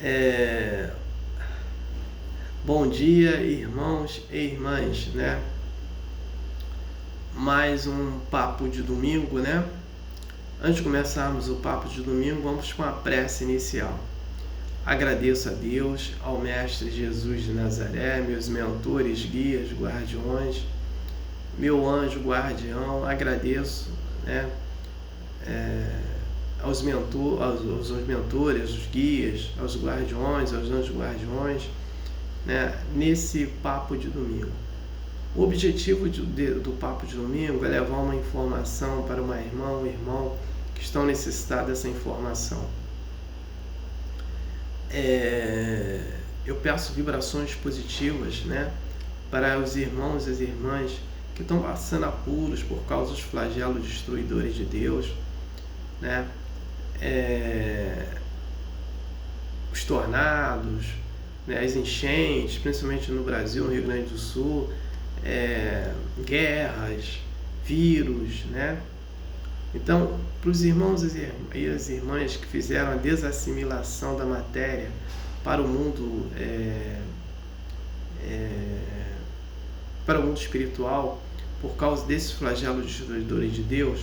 É... Bom dia, irmãos e irmãs, né? Mais um papo de domingo, né? Antes de começarmos o papo de domingo, vamos com a prece inicial. Agradeço a Deus, ao Mestre Jesus de Nazaré, meus mentores, guias, guardiões, meu anjo guardião, agradeço, né? Aos mentores, aos guias, aos guardiões, aos anjos guardiões, né? Nesse papo de domingo. O objetivo do papo de domingo é levar uma informação para uma irmã ou irmão que estão necessitados dessa informação. Eu peço vibrações positivas, né, para os irmãos e as irmãs que estão passando apuros por causa dos flagelos destruidores de Deus, né? Os tornados, né, as enchentes, principalmente no Brasil, no Rio Grande do Sul, guerras, vírus, né? Então, para os irmãos e as irmãs que fizeram a desassimilação da matéria para o mundo para o mundo espiritual, por causa desses flagelos destruidores de Deus,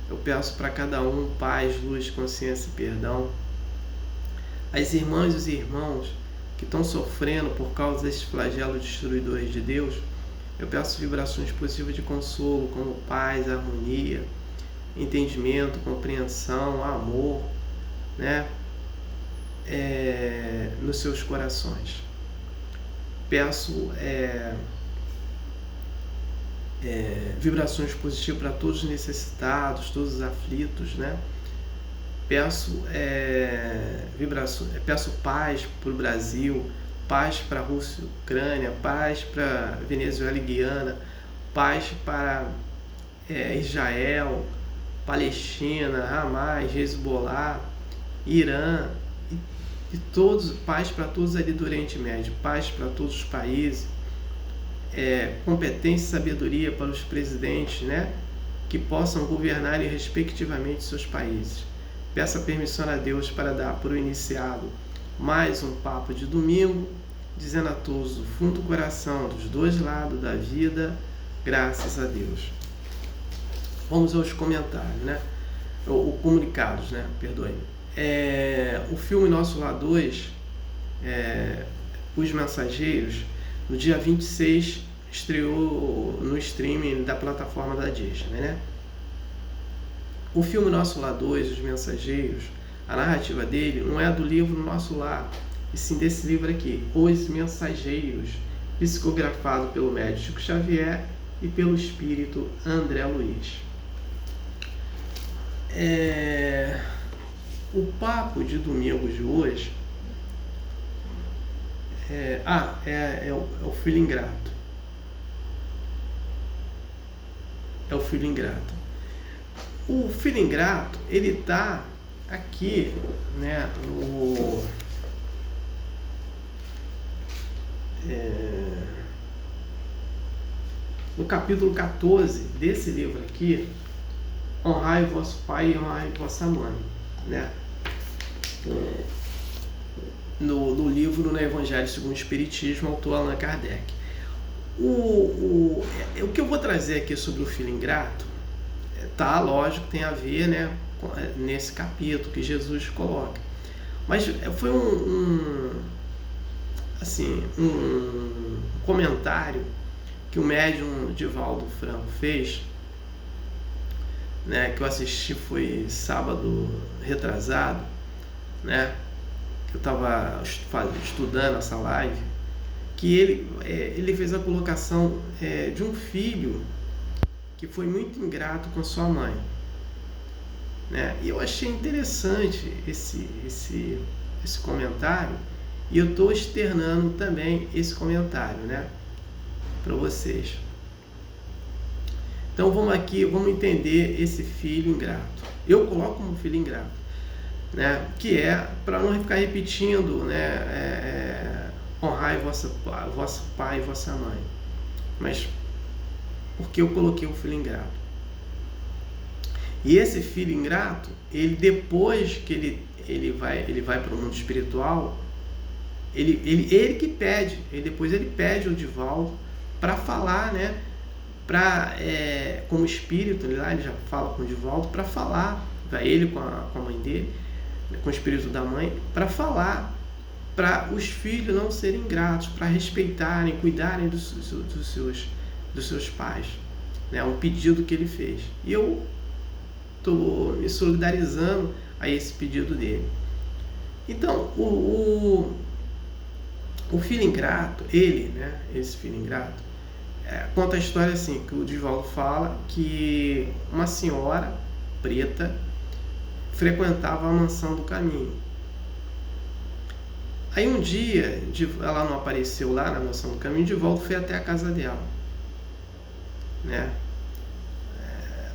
eu peço para cada um paz, luz, consciência e perdão. As irmãs e os irmãos que estão sofrendo por causa desses flagelos destruidores de Deus, eu peço vibrações positivas de consolo, como paz, harmonia, entendimento, compreensão, amor, né? Nos seus corações. Peço vibrações positivas para todos os necessitados, todos os aflitos, né? Peço peço paz para o Brasil, paz para a Rússia e Ucrânia, paz para a Venezuela e Guiana, paz para Israel, Palestina, Hamas, Hezbollah, Irã e todos, paz para todos ali do Oriente Médio, paz para todos os países, competência e sabedoria para os presidentes, né, que possam governar respectivamente seus países. Peço a permissão a Deus para dar por iniciado mais um papo de domingo, dizendo a todos do fundo do coração, dos dois lados da vida, graças a Deus. Vamos aos comentários, né? Ou comunicados, né? Perdoe-me. O filme Nosso Lar 2, Os Mensageiros, no dia 26, estreou no streaming da plataforma da Disney, né? O filme Nosso Lar 2, Os Mensageiros, a narrativa dele não é do livro Nosso Lar, e sim desse livro aqui, Os Mensageiros, psicografado pelo médium Chico Xavier e pelo espírito André Luiz. O papo de domingo de hoje é o filho ingrato. É o filho ingrato. O filho ingrato, ele está aqui, né, no capítulo 14 desse livro aqui, honrai vosso pai e honrai vossa mãe, né? No livro, no Evangelho segundo o Espiritismo, autor Allan Kardec. O que eu vou trazer aqui sobre o filho ingrato, lógico, tem a ver, né, nesse capítulo que Jesus coloca. Mas foi um comentário que o médium Divaldo Franco fez, né, que eu assisti, foi sábado retrasado, né, que eu estava estudando essa live, que ele fez a colocação de um filho que foi muito ingrato com sua mãe, né? E eu achei interessante esse comentário, e eu estou externando também esse comentário, né, para vocês. Então vamos entender esse filho ingrato. Eu coloco como filho ingrato, né, que para não ficar repetindo, né, honrai vosso pai e vossa mãe, mas porque eu coloquei o filho ingrato. E esse filho ingrato, ele depois que ele vai para o mundo espiritual, Ele que pede, depois ele pede o Divaldo para falar, né? Como espírito, ele já fala com o Divaldo para falar, ele com a mãe dele, com o espírito da mãe, para falar para os filhos não serem ingratos, para respeitarem, cuidarem dos seus pais. É um pedido que ele fez. E eu estou me solidarizando a esse pedido dele. Então, o filho ingrato, esse filho ingrato, conta a história assim, que o Divaldo fala que uma senhora preta frequentava a mansão do caminho. Aí um dia, ela não apareceu lá na mansão do caminho, Divaldo foi até a casa dela, né?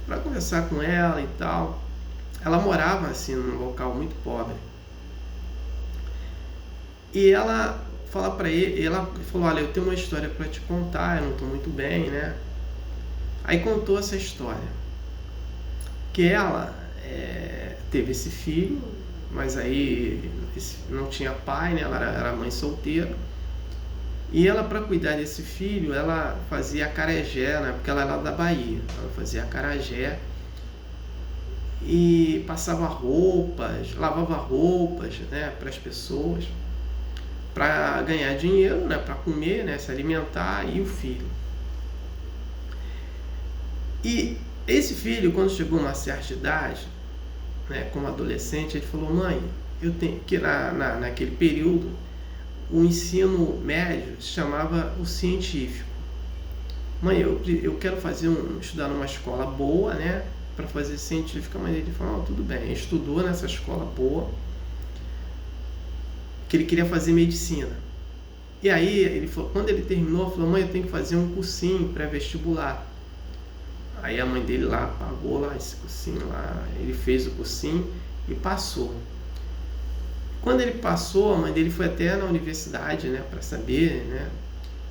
Para conversar com ela e tal. Ela morava assim num local muito pobre. E ela fala para ele, ela falou: olha, eu tenho uma história para te contar, eu não estou muito bem, né? Aí contou essa história, que ela teve esse filho, mas aí não tinha pai, né? Ela era mãe solteira. E ela, para cuidar desse filho, ela fazia acarajé, né? Porque ela era da Bahia. Ela fazia acarajé e passava roupas, lavava roupas, né, para as pessoas, para ganhar dinheiro, né, para comer, né, se alimentar, e o filho. E esse filho, quando chegou a uma certa idade, né, como adolescente, ele falou: mãe, eu tenho que naquele período o ensino médio se chamava o científico. Mãe, eu quero estudar numa escola boa, né, para fazer científica. Mas ele falou: tudo bem. Ele estudou nessa escola boa, que ele queria fazer medicina. E aí, ele falou, quando ele terminou, falou: mãe, eu tenho que fazer um cursinho pré-vestibular. Aí a mãe dele lá pagou lá esse cursinho lá, ele fez o cursinho e passou. Quando ele passou, a mãe dele foi até na universidade, né, para saber, né?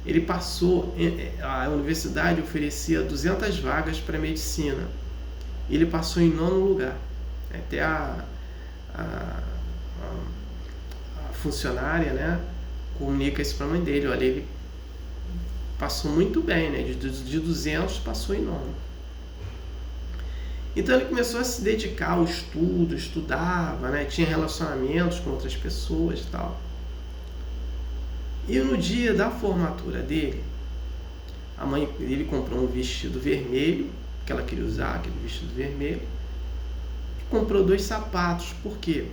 Ele passou, a universidade oferecia 200 vagas para medicina. Ele passou em 9º lugar. Até a funcionária, né, comunica isso para a mãe dele: olha, ele passou muito bem, né? De 200 passou em 9º. Então ele começou a se dedicar ao estudo, estudava, né? Tinha relacionamentos com outras pessoas e tal. E no dia da formatura dele, a mãe dele comprou um vestido vermelho, que ela queria usar, aquele vestido vermelho, e comprou 2 sapatos. Por quê?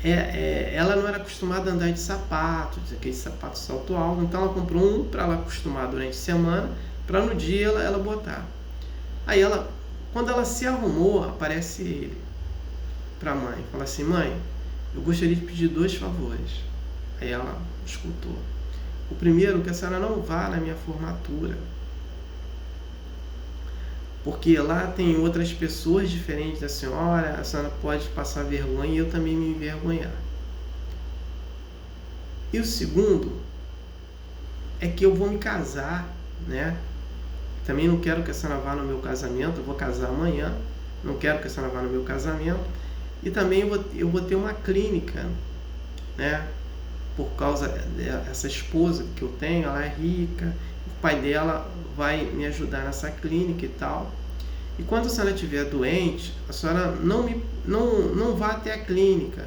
Ela não era acostumada a andar de sapato, aquele sapato salto alto, então ela comprou um para ela acostumar durante a semana, para no dia ela botar. Aí quando ela se arrumou, aparece ele para a mãe, fala assim: mãe, eu gostaria de pedir 2 favores. Aí ela escutou: o primeiro, que a senhora não vá na minha formatura, porque lá tem outras pessoas diferentes da senhora, a senhora pode passar vergonha e eu também me envergonhar. E o segundo é que eu vou me casar, né? Também não quero que a senhora vá no meu casamento, eu vou casar amanhã, não quero que a senhora vá no meu casamento. E também eu vou ter uma clínica, né? Por causa dessa esposa que eu tenho, ela é rica, o pai dela vai me ajudar nessa clínica e tal. E quando a senhora estiver doente, a senhora não vá até a clínica.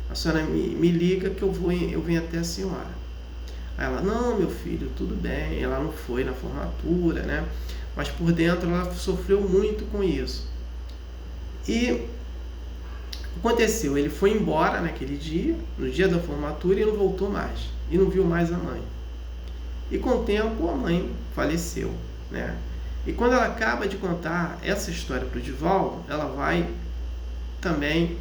A senhora me liga que eu venho até a senhora. Aí ela: não, meu filho, tudo bem. Ela não foi na formatura, né? Mas por dentro ela sofreu muito com isso. E aconteceu, ele foi embora naquele dia, no dia da formatura, e não voltou mais. E não viu mais a mãe. E com o tempo a mãe faleceu, né? E quando ela acaba de contar essa história para o Divaldo, ela vai também,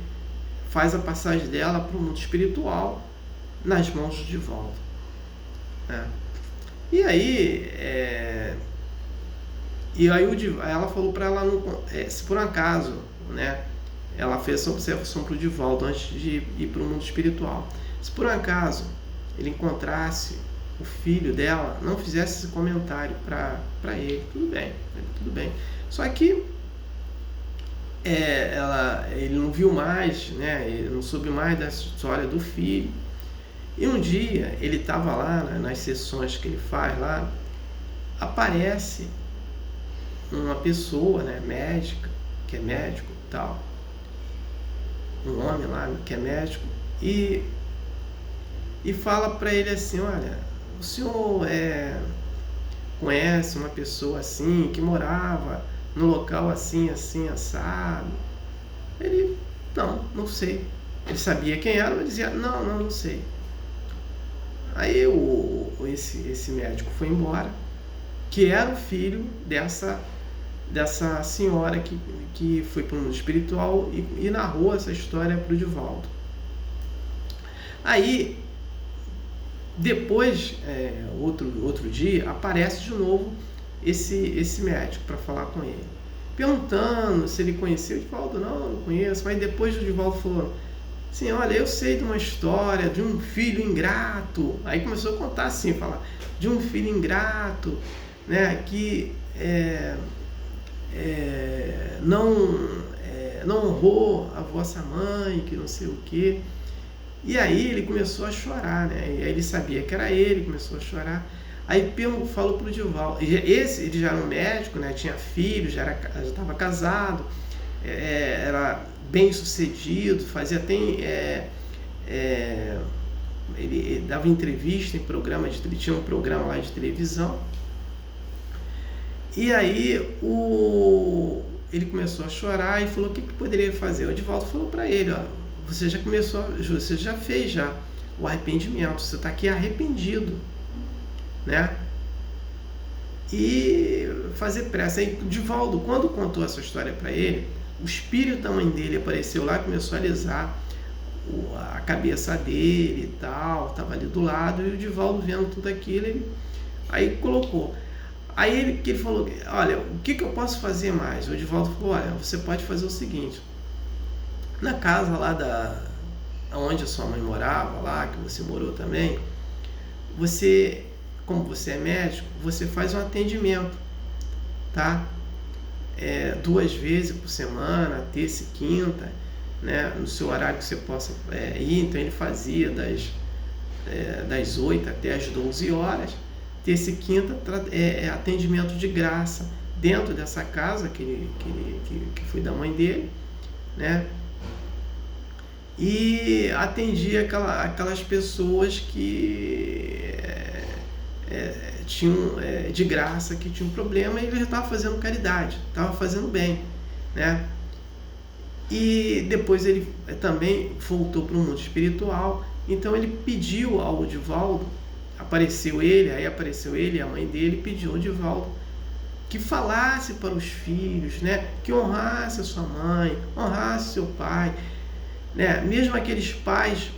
faz a passagem dela para o mundo espiritual nas mãos do Divaldo, né? E aí, ela falou para ela, se por acaso, né, ela fez essa observação para o Divaldo antes de ir para o mundo espiritual, se por acaso ele encontrasse o filho dela, não fizesse esse comentário para ele, tudo bem. Só que ele não viu mais, né? Ele não soube mais dessa história do filho. E um dia ele estava lá, né, nas sessões que ele faz lá, aparece uma pessoa, né, médica, que é médico e tal, um homem lá que é médico, e fala para ele assim: olha, o senhor conhece uma pessoa assim, que morava no local assim, assim, assado? Ele: não sei. Ele sabia quem era, mas dizia: não sei. Aí esse médico foi embora, que era o filho dessa senhora que foi para o mundo espiritual e narrou essa história para o Divaldo. Aí, depois, outro dia, aparece de novo esse médico para falar com ele, perguntando se ele conhecia o Divaldo. Não conheço. Mas depois o Divaldo falou assim: olha, eu sei de uma história de um filho ingrato. Aí começou a contar assim, falar de um filho ingrato, né, que não honrou a vossa mãe, que não sei o quê. E aí ele começou a chorar, né? E aí ele sabia que era ele, começou a chorar. Aí falou pro Divaldo. Ele já era um médico, né? Tinha filho, já estava casado, era bem sucedido, fazia até ele dava entrevista em programa ele tinha um programa lá de televisão. E aí ele começou a chorar e falou o que poderia fazer. O Divaldo falou para ele: ó, você já fez o arrependimento, você está aqui arrependido, né? E fazer pressa. Aí o Divaldo, quando contou essa história para ele, o espírito da mãe dele apareceu lá, começou a alisar a cabeça dele e tal, estava ali do lado, e o Divaldo vendo tudo aquilo, aí colocou. Aí ele falou: olha, o que eu posso fazer mais? O Divaldo falou: olha, você pode fazer o seguinte, na casa lá onde a sua mãe morava, lá que você morou também, você, como você é médico, você faz um atendimento, tá? 2 vezes por semana, terça e quinta, né? No seu horário que você possa ir. Então ele fazia das 8 até as 12 horas, terça e quinta, atendimento de graça dentro dessa casa que foi da mãe dele, né? E atendia aquelas pessoas que tinham de graça, que tinham problema, e ele já estava fazendo caridade, estava fazendo bem, né? E depois ele também voltou para o mundo espiritual. Então ele pediu ao Divaldo, apareceu ele, a mãe dele pediu ao Divaldo que falasse para os filhos, né, que honrasse a sua mãe, honrasse seu pai, né, mesmo aqueles pais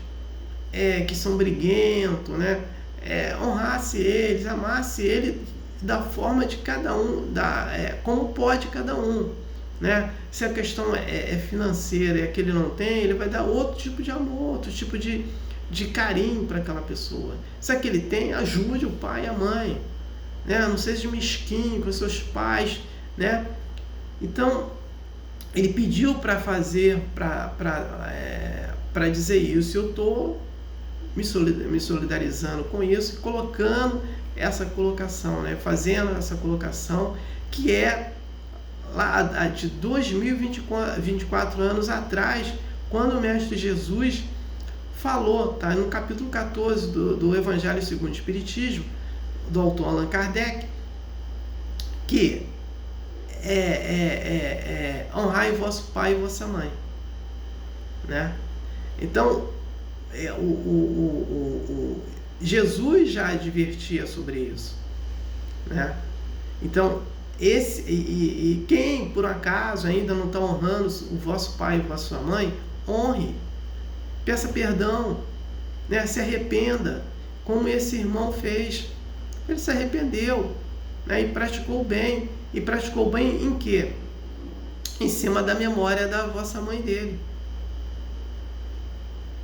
que são briguentos, né, honrasse eles, amasse ele da forma de cada um, como pode cada um, né? Se a questão é financeira e aquele não tem, ele vai dar outro tipo de amor, outro tipo de carinho para aquela pessoa. Se aquele tem, ajude o pai e a mãe, né? Não seja mesquinho com seus pais, né? Então ele pediu para fazer, para dizer isso. Eu estou me solidarizando com isso e colocando essa colocação, né? Fazendo essa colocação que lá de 2024 anos atrás, quando o Mestre Jesus falou, tá? No capítulo 14 do Evangelho segundo o Espiritismo, do autor Allan Kardec, que honrai vosso pai e vossa mãe, né? Então, Jesus já advertia sobre isso, né? Então, quem por acaso ainda não está honrando o vosso pai e a sua mãe, honre, peça perdão, né? Se arrependa, como esse irmão fez. Ele se arrependeu, né? E praticou bem. E praticou bem em quê? Em cima da memória da vossa mãe dele,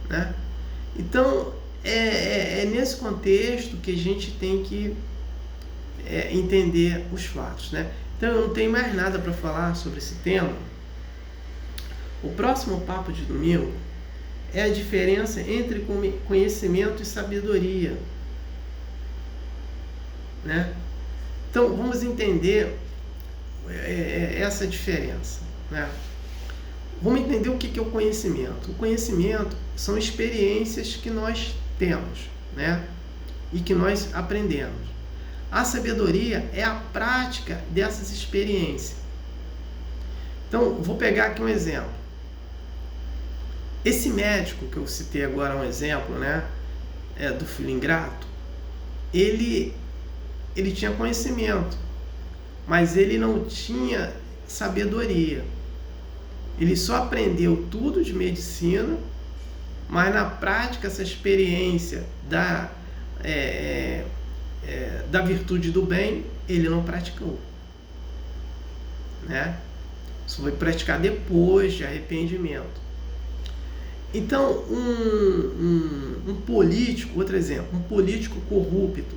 né? Então é nesse contexto que a gente tem que entender os fatos, né? Então eu não tenho mais nada para falar sobre esse tema. O próximo papo de domingo é a diferença entre conhecimento e sabedoria, né? Então, vamos entender essa diferença, né? Vamos entender o que é o conhecimento. O conhecimento são experiências que nós temos, né? E que nós aprendemos. A sabedoria é a prática dessas experiências. Então, vou pegar aqui um exemplo. Esse médico que eu citei agora, um exemplo, né? Do filho ingrato, ele tinha conhecimento, mas ele não tinha sabedoria. Ele só aprendeu tudo de medicina, mas na prática essa experiência da virtude do bem, ele não praticou, né? Isso foi praticar depois de arrependimento. Então, um político, outro exemplo, um político corrupto,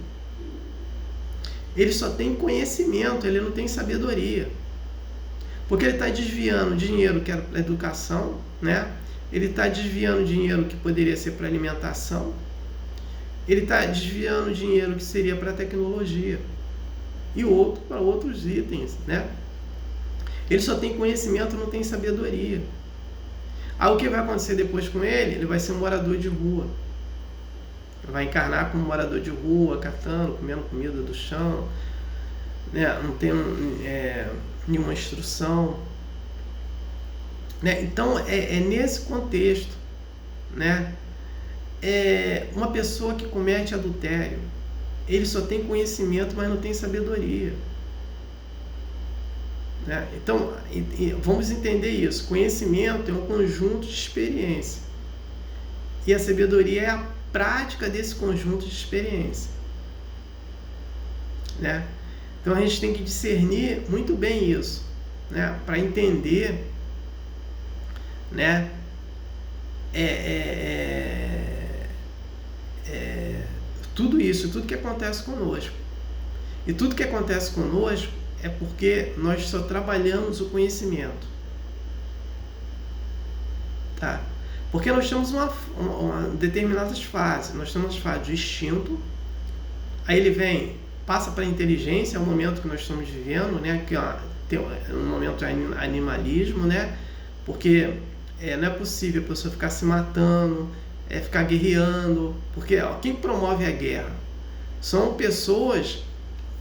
ele só tem conhecimento, ele não tem sabedoria. Porque ele está desviando dinheiro que era para educação, né? Ele está desviando dinheiro que poderia ser para alimentação. Ele está desviando dinheiro que seria para tecnologia. E para outros itens, né? Ele só tem conhecimento, não tem sabedoria. Aí o que vai acontecer depois com ele? Ele vai ser um morador de rua. Vai encarnar como morador de rua, catando, comendo comida do chão, né? Não tem nenhuma instrução, né? Então é nesse contexto, né? Uma pessoa que comete adultério, ele só tem conhecimento, mas não tem sabedoria, né? Então vamos entender isso. Conhecimento é um conjunto de experiência e a sabedoria é a prática desse conjunto de experiência, né? Então a gente tem que discernir muito bem isso, né? Para entender, né? Tudo isso, tudo que acontece conosco. E tudo que acontece conosco é porque nós só trabalhamos o conhecimento, tá? Porque nós temos determinadas fases. Nós temos a fase de instinto, aí ele passa para a inteligência, é o momento que nós estamos vivendo, né? Que tem um momento de animalismo, né? Porque não é possível a pessoa ficar se matando, ficar guerreando, porque quem promove a guerra são pessoas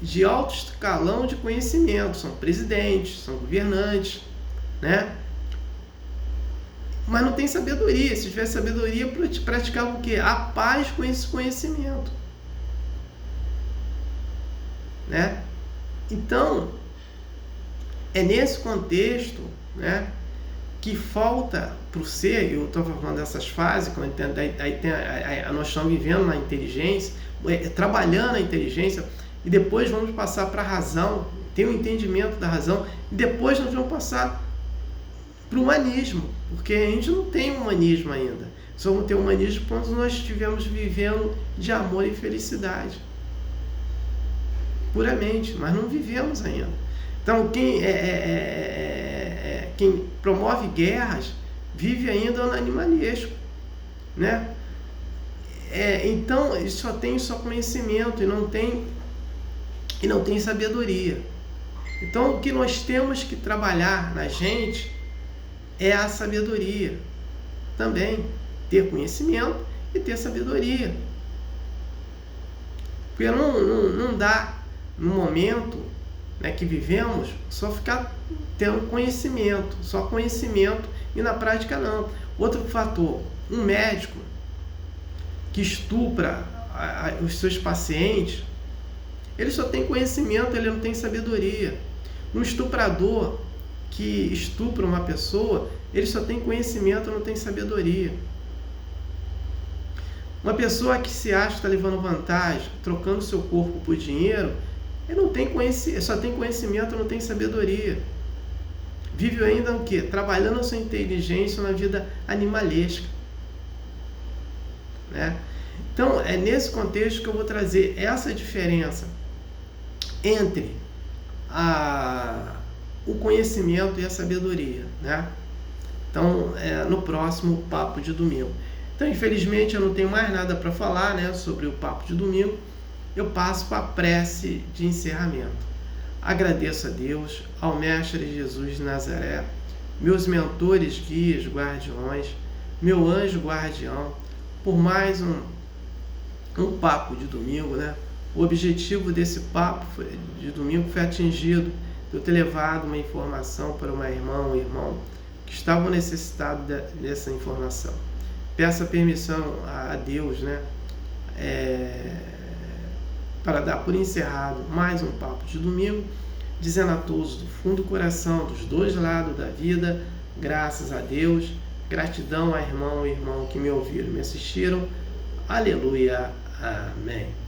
de alto escalão de conhecimento, são presidentes, são governantes, né? Mas não tem sabedoria. Se tivesse sabedoria, praticava o quê? A paz com esse conhecimento, né? Então, é nesse contexto, né, que falta para o ser. Eu estou falando dessas fases, quando nós estamos vivendo na inteligência, trabalhando a inteligência, e depois vamos passar para a razão, ter um entendimento da razão, e depois nós vamos passar para o humanismo, porque a gente não tem humanismo ainda. Só vamos ter humanismo quando nós estivermos vivendo de amor e felicidade, puramente, mas não vivemos ainda. Então, quem promove guerras vive ainda no animalesco, né? Então, ele só tem conhecimento e não tem sabedoria. Então, o que nós temos que trabalhar na gente é a sabedoria também, ter conhecimento e ter sabedoria. Porque não dá, no momento, né, que vivemos, só ficar tendo conhecimento, só conhecimento, e na prática não. Outro fator, um médico que estupra os seus pacientes, ele só tem conhecimento, ele não tem sabedoria. Um estuprador que estupra uma pessoa, ele só tem conhecimento, não tem sabedoria. Uma pessoa que se acha que está levando vantagem, trocando seu corpo por dinheiro, ele não tem só tem conhecimento, não tem sabedoria. Vive ainda o quê? Trabalhando a sua inteligência na vida animalesca, né? Então, é nesse contexto que eu vou trazer essa diferença entre o conhecimento e a sabedoria, né? Então, no próximo Papo de Domingo. Então, infelizmente, eu não tenho mais nada para falar, né, sobre o Papo de Domingo. Eu passo para a prece de encerramento. Agradeço a Deus, ao Mestre Jesus de Nazaré, meus mentores, guias, guardiões, meu anjo guardião, por mais um Papo de Domingo, né? O objetivo desse Papo de Domingo foi atingido, de eu ter levado uma informação para uma irmã, um irmão, que estavam necessitados dessa informação. Peço a permissão a Deus, né? Para dar por encerrado mais um Papo de Domingo, dizendo a todos do fundo do coração, dos dois lados da vida, graças a Deus, gratidão a irmão e irmão que me ouviram, me assistiram. Aleluia. Amém.